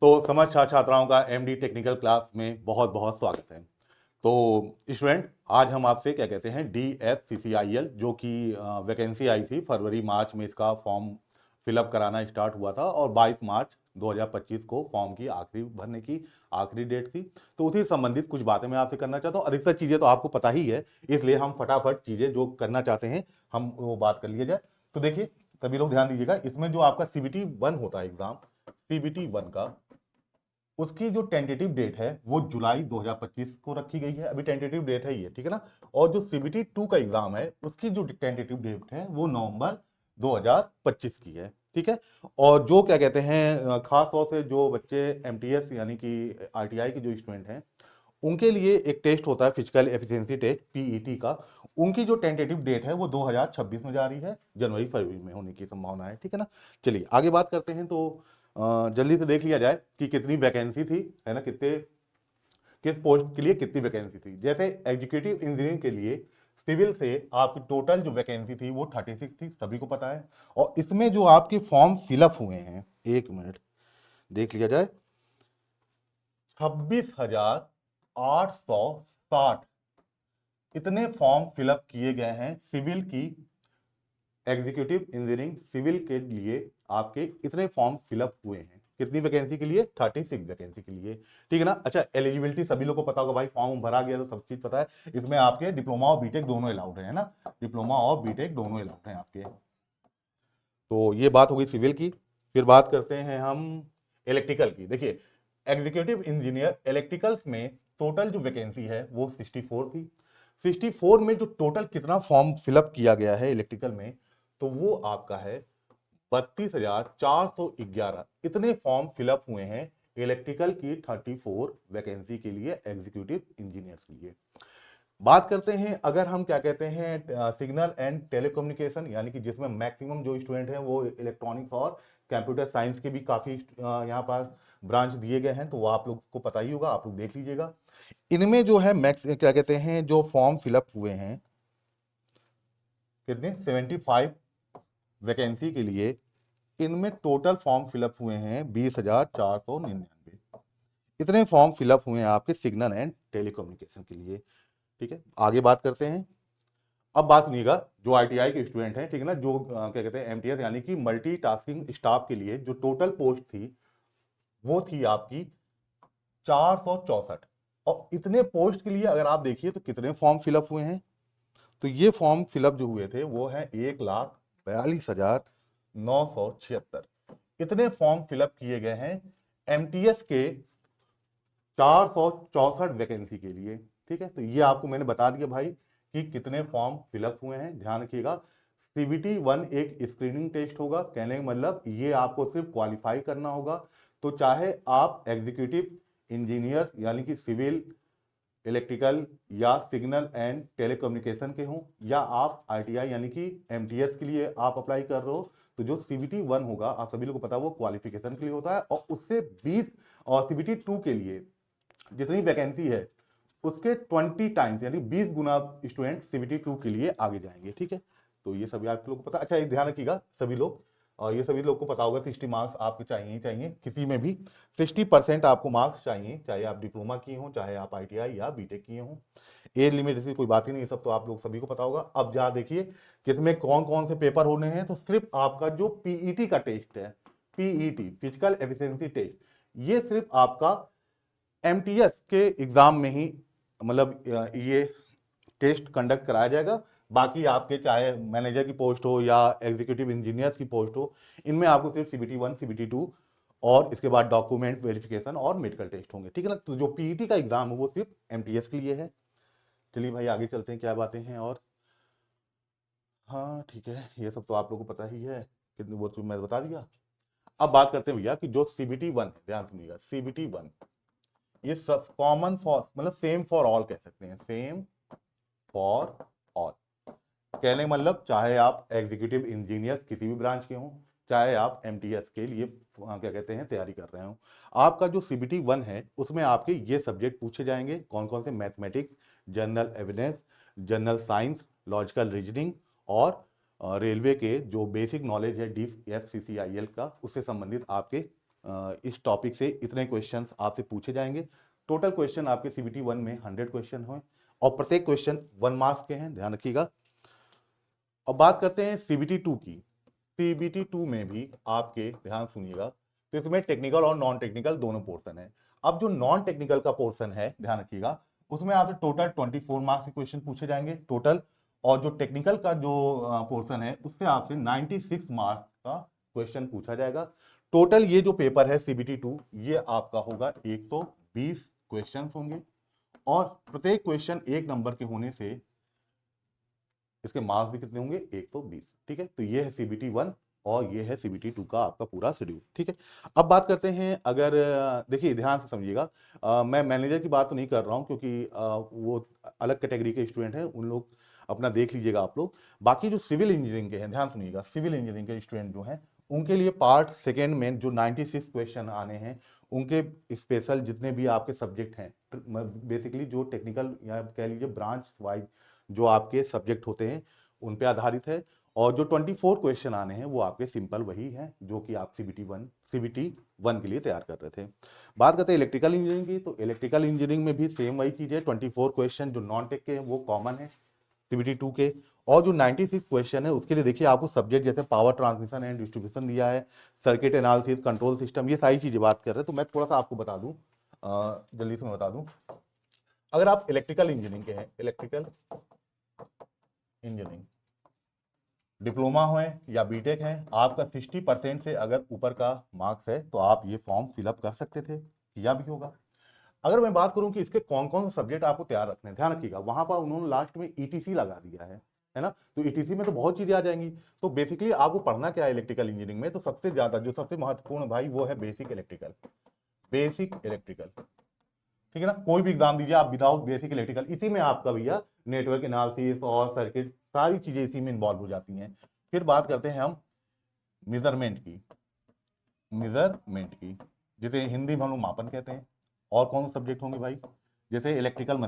तो समझ छात्राओं का एमडी टेक्निकल क्लास में बहुत बहुत स्वागत है। तो स्टूडेंट, आज हम आपसे क्या कहते हैं DFCCIL जो कि वैकेंसी आई थी फरवरी मार्च में, इसका फॉर्म फिलअप कराना स्टार्ट हुआ था और 22 मार्च 2025 को फॉर्म की आखिरी भरने की आखिरी डेट थी। तो उसी संबंधित कुछ बातें मैं आपसे करना चाहता हूँ। अधिकतर चीज़ें तो आपको पता ही है, इसलिए हम फटाफट चीज़ें जो करना चाहते हैं हम वो बात कर लिया जाए। तो देखिए, सभी लोग ध्यान दीजिएगा, इसमें जो आपका CBT 1 होता है एग्जाम, CBT 1 का उसकी जो टेंटेटिव डेट है वो जुलाई 2025 को रखी गई है। अभी टेंटेटिव डेट है ये, ठीक है ना। और जो CBT 2 का एग्जाम है उसकी जो टेंटेटिव डेट है वो नवंबर 2025 की है, ठीक है। और जो क्या कहते हैं खास तौर से जो बच्चे MTS यानी कि RTI के जो स्टूडेंट हैं उनके लिए एक टेस्ट होता है फिजिकल एफिशिएंसी टेस्ट PET का। उनकी जो टेंटेटिव डेट है वो 2026 में जा रही है, जनवरी फरवरी में होने की संभावना है, ठीक है ना। चलिए आगे बात करते हैं। तो जल्दी से देख लिया जाए कि कितनी वैकेंसी थी, है ना, कितने किस पोस्ट के लिए कितनी वैकेंसी थी। जैसे एग्जीक्यूटिव इंजीनियरिंग के लिए सिविल से आपकी टोटल जो वैकेंसी थी वो 36 थी, सभी को पता है। और इसमें जो आपके फॉर्म फिलअप हुए हैं, एक मिनट देख लिया जाए, 26,860 इतने फॉर्म फिलअप किए गए हैं सिविल की। एग्जीक्यूटिव इंजीनियरिंग सिविल के लिए आपके इतने फॉर्म फिलअप हुए हैं। कितनी वैकेंसी के लिए? 36 वैकेंसी के लिए, ठीक है ना। अच्छा, एलिजिबिलिटी सभी लोग को पता होगा भाई, फॉर्म भरा गया तो सब चीज पता है। इसमें आपके डिप्लोमा और बीटेक दोनों अलाउड है ना, डिप्लोमा और बीटेक दोनों अलाउड हैं आपके। तो ये बात हो गई सिविल की। फिर बात करते हैं हम इलेक्ट्रिकल की। देखिए, एग्जीक्यूटिव इंजीनियर इलेक्ट्रिकल्स में टोटल जो वैकेंसी है वो 64 थी। 64 में जो टोटल कितना फॉर्म फिलअप किया गया है इलेक्ट्रिकल में, तो वो आपका है 32,411 इतने फॉर्म फिलअप हुए हैं इलेक्ट्रिकल की 34 वैकेंसी के लिए, एग्जीक्यूटिव इंजीनियर्स के लिए। बात करते हैं अगर हम क्या कहते हैं सिग्नल एंड टेलीकम्युनिकेशन, यानी कि जिसमें मैक्सिमम जो स्टूडेंट हैं वो इलेक्ट्रॉनिक्स और कंप्यूटर साइंस के भी काफी यहाँ पास ब्रांच दिए गए हैं, तो वो आप लोग को पता ही होगा, आप लोग देख लीजिएगा। इनमें जो है मैक्स क्या कहते हैं जो फॉर्म फिलअप हुए हैं कितने, 75 वैकेंसी के लिए, इनमें टोटल फॉर्म फिलअप हुए हैं 20,499 इतने फॉर्म फिलअप हुए हैं आपके सिग्नल एंड टेलीकम्युनिकेशन के लिए, ठीक है। आगे बात करते हैं। अब बात सुनिएगा, जो ITI के स्टूडेंट हैं, ठीक है ना, जो क्या कहते हैं MTS यानी कि मल्टीटास्किंग स्टाफ के लिए जो टोटल पोस्ट थी वो थी आपकी 464। और इतने पोस्ट के लिए अगर आप देखिए तो कितने फॉर्म फिलअप हुए हैं, तो ये फॉर्म फिलअप जो हुए थे वो है 1,42,976 इतने फॉर्म फिलअप किए गए हैं MTS के 464 वैकेंसी के लिए, ठीक है। तो ये आपको मैंने बता दिया भाई कि कितने फॉर्म फिलअप हुए हैं। ध्यान रखिएगा, CBT 1 एक स्क्रीनिंग टेस्ट होगा, कहने का मतलब ये आपको सिर्फ क्वालिफाई करना होगा। तो चाहे आप एग्जीक्यूटिव इंजीनियर यानी कि सिविल, इलेक्ट्रिकल या सिग्नल एंड टेलीकम्युनिकेशन के हों, या आप ITI यानी कि MTS के लिए आप अप्लाई कर रहे हो, तो जो CBT 1 होगा आप सभी लोगों को पता है वो क्वालिफिकेशन के लिए होता है। और उससे 20 और CBT 2 के लिए जितनी वैकेंसी है उसके 20 टाइम्स यानी 20 गुना स्टूडेंट CBT 2 के लिए आगे जाएंगे, ठीक है। तो ये सभी आप लोगों को पता। अच्छा, एक ध्यान रखिएगा सभी लोग, और ये सभी लोग को पता होगा 60 मार्क्स आपके चाहिए ही चाहिए, किसी में भी 60% आपको मार्क्स चाहिए, चाहे आप डिप्लोमा किए हो, चाहे आप ITI या बीटेक किए हो। एज लिमिट ऐसी कोई बात ही नहीं, सब तो आप लोग सभी को पता होगा। अब जहाँ देखिए कि इसमें कौन कौन से पेपर होने हैं, तो सिर्फ आपका जो PET का टेस्ट है, PET फिजिकल एफिशिएंसी टेस्ट, ये सिर्फ आपका MTS के एग्जाम में ही मतलब ये टेस्ट कंडक्ट कराया जाएगा। बाकी आपके चाहे मैनेजर की पोस्ट हो या एग्जीक्यूटिव इंजीनियर्स की पोस्ट हो, इनमें आपको सिर्फ CBT 1 CBT 2 और इसके बाद डॉक्यूमेंट वेरिफिकेशन और मेडिकल टेस्ट होंगे, ठीक है ना। तो जो PET का एग्जाम है वो सिर्फ MTS के लिए है। चलिए भाई आगे चलते हैं, क्या बातें हैं और। हाँ ठीक है, ये सब तो आप लोगों को पता ही है, कितनी वो तो मैं बता दिया। अब बात करते हैं भैया कि जो CBT 1, ध्यान सुनिएगा, CBT 1 ये सब कॉमन फॉर मतलब सेम फॉर ऑल कह सकते हैं, सेम फॉर ऑल। कहने का मतलब चाहे आप एग्जीक्यूटिव इंजीनियर किसी भी ब्रांच के हों, चाहे आप MTS के लिए क्या कहते हैं तैयारी कर रहे हो, आपका जो CBT 1 है उसमें आपके ये सब्जेक्ट पूछे जाएंगे। कौन कौन से? Mathematics, general evidence, general science, logical reasoning और रेलवे के जो बेसिक नॉलेज है DFCCIL का, उससे संबंधित आपके इस टॉपिक से इतने क्वेश्चंस आपसे पूछे जाएंगे। टोटल क्वेश्चन आपके सीबीटी 1 में 100 क्वेश्चन हैं और प्रत्येक क्वेश्चन 1 मार्क्स के हैं, ध्यान रखिएगा। अब बात करते हैं सीबीटी 2 की। सीबीटी 2 में भी आपके, ध्यान सुनिएगा, तो इसमें टेक्निकल और नॉन टेक्निकल दोनों पोर्शन है। अब जो नॉन टेक्निकल का पोर्शन है, ध्यान रखिएगा, उसमें आपसे टोटल 24 मार्क्स के क्वेश्चन पूछे जाएंगे टोटल, और जो टेक्निकल का जो पोर्शन है उससे आपसे 96 मार्क्स का क्वेश्चन पूछा जाएगा। टोटल ये जो पेपर है सीबीटी 2, ये आपका होगा 120 क्वेश्चन होंगे और प्रत्येक क्वेश्चन 1 नंबर के होने से इसके मार्क्स भी कितने होंगे, 120। ठीक है, तो ये है सीबीटी 1 और ये है सीबीटी 2 का आपका पूरा शेड्यूल। ठीक है, अब बात करते हैं, अगर देखिए ध्यान से समझिएगा, मैं मैनेजर की बात तो नहीं कर रहा हूं क्योंकि वो अलग कैटेगरी के स्टूडेंट हैं, उन लोग अपना देख लीजिएगा आप लोग। बाकी जो सिविल इंजीनियरिंग के हैं, ध्यान सुनिएगा, सिविल इंजीनियरिंग के स्टूडेंट जो हैं उनके लिए पार्ट सेकेंड में जो 96 क्वेश्चन आने हैं, उनके स्पेशल जितने भी आपके सब्जेक्ट हैं, बेसिकली जो टेक्निकल या कह लीजिए ब्रांच वाइज जो आपके सब्जेक्ट होते हैं उन पे आधारित है। और जो 24 क्वेश्चन आने हैं वो आपके सिंपल वही हैं जो कि आप सीबीटी 1 के लिए तैयार कर रहे थे। बात करते हैं इलेक्ट्रिकल इंजीनियरिंग की, तो इलेक्ट्रिकल इंजीनियरिंग में भी सेम वही चीज है, 24 क्वेश्चन जो नॉन टेक के हैं वो कॉमन है सीबीटी 2 के, और जो 96 क्वेश्चन है उसके लिए देखिए आपको सब्जेक्ट जैसे पावर ट्रांसमिशन एंड डिस्ट्रीब्यूशन दिया है, सर्किट एनालिसिस, कंट्रोल सिस्टम, ये सारी चीजें बात कर रहे हैं। तो मैं थोड़ा सा आपको बता दूं, जल्दी से मैं बता दूं, अगर आप इलेक्ट्रिकल इंजीनियरिंग के हैं, इलेक्ट्रिकल इंजीनियरिंग डिप्लोमा हो या बीटेक है, आपका 60% से अगर ऊपर का मार्क्स है तो आप ये फॉर्म फिलअप कर सकते थे, किया भी होगा। अगर मैं बात करूं कि इसके कौन कौन से सब्जेक्ट आपको तैयार रखने हैं, ध्यान रखिएगा, वहां पर उन्होंने लास्ट में ईटीसी लगा दिया है ना, तो ईटीसी में तो बहुत चीजें आ जाएंगी। तो बेसिकली आपको पढ़ना क्या है इलेक्ट्रिकल इंजीनियरिंग में, तो सबसे ज्यादा जो सबसे महत्वपूर्ण भाई वो है बेसिक इलेक्ट्रिकल, बेसिक इलेक्ट्रिकल। ठीक है ना, कोई भी एग्जाम दीजिए आप विदाउट बेसिक इलेक्ट्रिकल, इसी में आपका भैया नेटवर्क एनालिसिस और सर्किट सारी चीजें इसी में इन्वॉल्व हो जाती हैं। फिर बात करते हैं हम मेजरमेंट की, जिसे हिंदी में हम लोग मापन कहते हैं। और कौन से सब्जेक्ट होंगे भाई, जैसे इलेक्ट्रिकल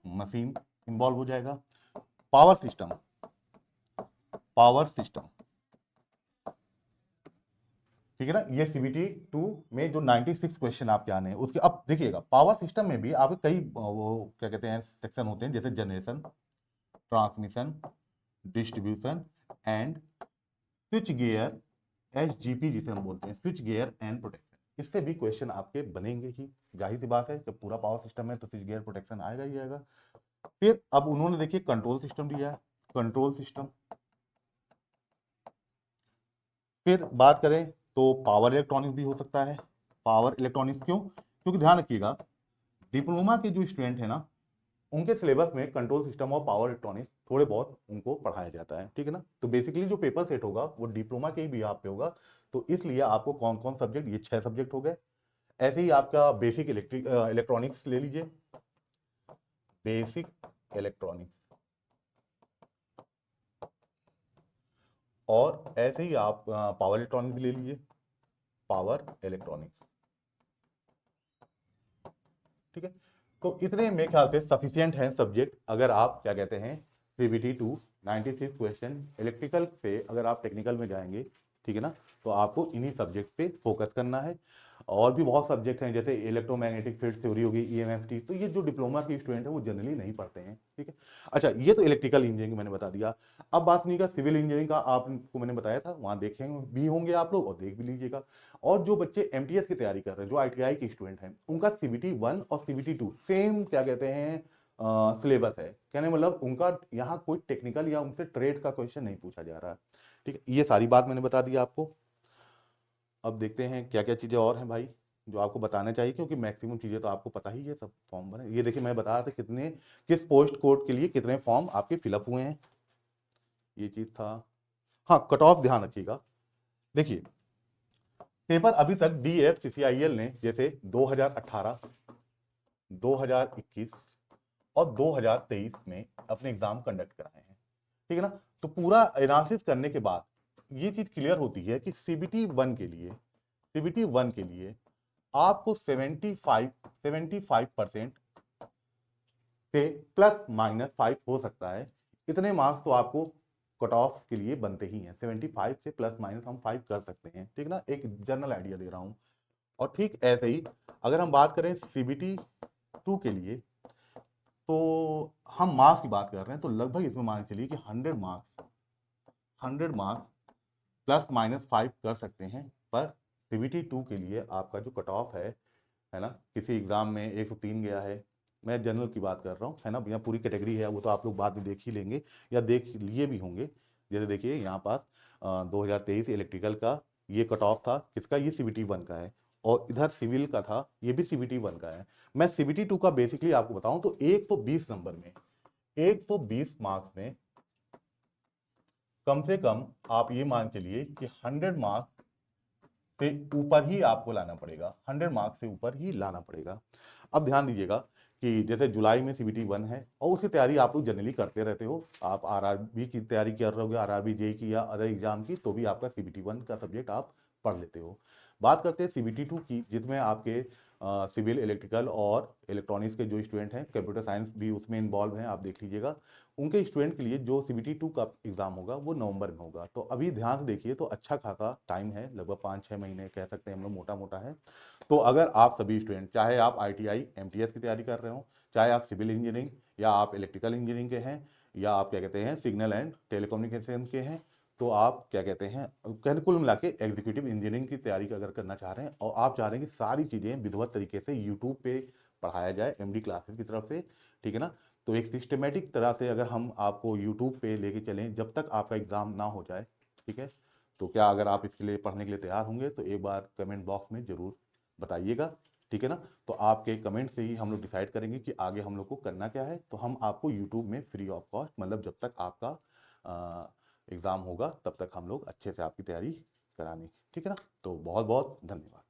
मशीन इन्वॉल्व हो जाएगा, पावर सिस्टम, ठीक है ना, ये सीबीटी 2 में जो 96 क्वेश्चन आपके आने हैं उसके। अब देखिएगा पावर सिस्टम में भी आपके कई वो क्या कहते हैं सेक्शन होते हैं, जैसे generation, transmission, distribution and switch gear, SGP जिसे हम बोलते हैं, स्विच गियर एंड प्रोटेक्शन। इससे भी क्वेश्चन आपके बनेंगे ही, जाहिर सी बात है, जब पूरा पावर सिस्टम है तो स्विच गियर प्रोटेक्शन आएगा ही आएगा। फिर अब उन्होंने देखिए कंट्रोल सिस्टम दिया है, कंट्रोल सिस्टम। फिर बात करें तो पावर इलेक्ट्रॉनिक्स भी हो सकता है, पावर इलेक्ट्रॉनिक्स क्यों, क्योंकि ध्यान रखिएगा डिप्लोमा के जो स्टूडेंट है ना उनके सिलेबस में कंट्रोल सिस्टम और पावर इलेक्ट्रॉनिक्स थोड़े बहुत उनको पढ़ाया जाता है। ठीक है ना, तो बेसिकली जो पेपर सेट होगा वो डिप्लोमा के ही बिहाफ पे होगा, तो इसलिए आपको कौन कौन सब्जेक्ट, ये 6 सब्जेक्ट हो गए। ऐसे ही आपका बेसिक इलेक्ट्रॉनिक्स ले लीजिए, बेसिक इलेक्ट्रॉनिक्स, और ऐसे ही आप पावर इलेक्ट्रॉनिक्स भी ले लीजिए, पावर इलेक्ट्रॉनिक्स। ठीक है, तो इतने मेरे ख्याल से सफिशियंट हैं सब्जेक्ट, अगर आप क्या कहते हैं सीबीटी 2 96 क्वेश्चन इलेक्ट्रिकल से अगर आप टेक्निकल में जाएंगे, ठीक है ना, तो आपको इन्हीं सब्जेक्ट पे फोकस करना है। और भी बहुत सब्जेक्ट हैं जैसे इलेक्ट्रोमैग्नेटिक फील्ड थ्योरी होगी, ईएमएफटी, तो ये जो डिप्लोमा के स्टूडेंट है वो जनरली नहीं पढ़ते हैं। ठीक है, अच्छा ये तो इलेक्ट्रिकल इंजीनियरिंग मैंने बता दिया। अब बात सुनिएगा सिविल इंजीनियरिंग का, आपको मैंने बताया था वहां देखेंगे भी होंगे आप लोग और देख भी लीजिएगा। और जो बच्चे एमटीएस की तैयारी कर रहे हैं, जो आईटीआई के स्टूडेंट हैं, उनका सीबीटी 1 और सीबीटी 2 सेम क्या कहते हैं सिलेबस है, कहने मतलब उनका यहाँ कोई टेक्निकल या उनसे ट्रेड का क्वेश्चन नहीं पूछा जा रहा है। ठीक है, ये सारी बात मैंने बता दी आपको। अब देखते हैं क्या क्या चीजें और हैं भाई जो आपको बताना चाहिए, क्योंकि मैक्सिमम चीजें तो आपको पता ही है, सब फॉर्म भरे। ये देखिए मैं बता रहा था कितने, किस पोस्ट कोड के लिए कितने फॉर्म आपके फिलअप हुए हैं, ये चीज था। हाँ, कट ऑफ ध्यान रखिएगा, देखिए पेपर अभी तक DFCCIL ने जैसे 2018, 2021 और 2023 में अपने एग्जाम कंडक्ट कराए हैं। ठीक है ना, तो पूरा एनालिसिस करने के बाद ये चीज क्लियर होती है कि सीबीटी 1 के लिए आपको 75% से ±5 हो सकता है, इतने मार्क्स तो आपको कट ऑफ के लिए बनते ही हैं। 75 से प्लस माइनस हम 5 कर सकते हैं, ठीक ना, एक जनरल आइडिया दे रहा हूँ। और ठीक ऐसे ही अगर हम बात करें CBT 2 के लिए, तो हम मार्क्स की बात कर रहे हैं, तो लगभग इसमें मान के चलिए कि 100 मार्क्स प्लस माइनस 5 कर सकते हैं। पर CBT 2 के लिए आपका जो कट ऑफ है ना, किसी एग्जाम में 103 गया है, मैं जनरल की बात कर रहा हूँ, है ना, यहाँ पूरी कैटेगरी है, वो तो आप लोग बाद में देख ही लेंगे या देख लिए भी होंगे। जैसे देखिए यहाँ पास 2023 इलेक्ट्रिकल का ये कट ऑफ था, किसका, ये CBT 1 का है, और इधर सिविल का था, ये भी CBT 1 का है। मैं CBT 2 का बेसिकली आपको बताऊं तो 120 नंबर में, 120 मार्क्स में कम से कम आप ये मान के लिए कि 100 मार्क्स से ऊपर ही आपको लाना पड़ेगा, 100 मार्क्स से ऊपर ही लाना पड़ेगा। अब ध्यान दीजिएगा कि जैसे जुलाई में CBT 1 है और उसकी तैयारी आप लोग जनरली करते रहते हो, आप RRB की तैयारी कर रहे हो, RRB JEE की या अदर एग्जाम की, तो भी आपका CBT 1 का सब्जेक्ट आप पढ़ लेते हो। बात करते हैं CBT 2 की, जिसमें आपके सिविल, इलेक्ट्रिकल और इलेक्ट्रॉनिक्स के जो स्टूडेंट हैं, कंप्यूटर साइंस भी उसमें इन्वॉल्व हैं, आप देख लीजिएगा, उनके स्टूडेंट के लिए जो CBT 2 का एग्जाम होगा वो नवंबर में होगा। तो अभी ध्यान से देखिए, तो अच्छा खासा टाइम है, लगभग 5-6 महीने कह सकते हैं हम लोग, मोटा मोटा है। तो अगर आप सभी स्टूडेंट, चाहे आप ITI MTS की तैयारी कर रहे हो, चाहे आप सिविल इंजीनियरिंग या आप इलेक्ट्रिकल इंजीनियरिंग के हैं, या आप क्या कहते हैं सिग्नल एंड टेलीकम्युनिकेशन के हैं, तो आप क्या कहते हैं, कहने कुल मिला के एग्जीक्यूटिव इंजीनियरिंग की तैयारी अगर करना चाह रहे हैं और आप चाह रहे हैं कि सारी चीज़ें विधिवत तरीके से यूट्यूब पे पढ़ाया जाए MD क्लासेस की तरफ से, ठीक है ना, तो एक सिस्टमेटिक तरह से अगर हम आपको यूट्यूब पे लेके चलें जब तक आपका एग्ज़ाम ना हो जाए, ठीक है, तो क्या अगर आप इसके लिए पढ़ने के लिए तैयार होंगे तो एक बार कमेंट बॉक्स में ज़रूर बताइएगा, ठीक है ना। तो आपके कमेंट से ही हम लोग डिसाइड करेंगे कि आगे हम लोग को करना क्या है। तो हम आपको यूट्यूब में फ्री ऑफ कॉस्ट, मतलब जब तक आपका एग्ज़ाम होगा तब तक हम लोग अच्छे से आपकी तैयारी करानी, ठीक है ना। तो बहुत बहुत धन्यवाद।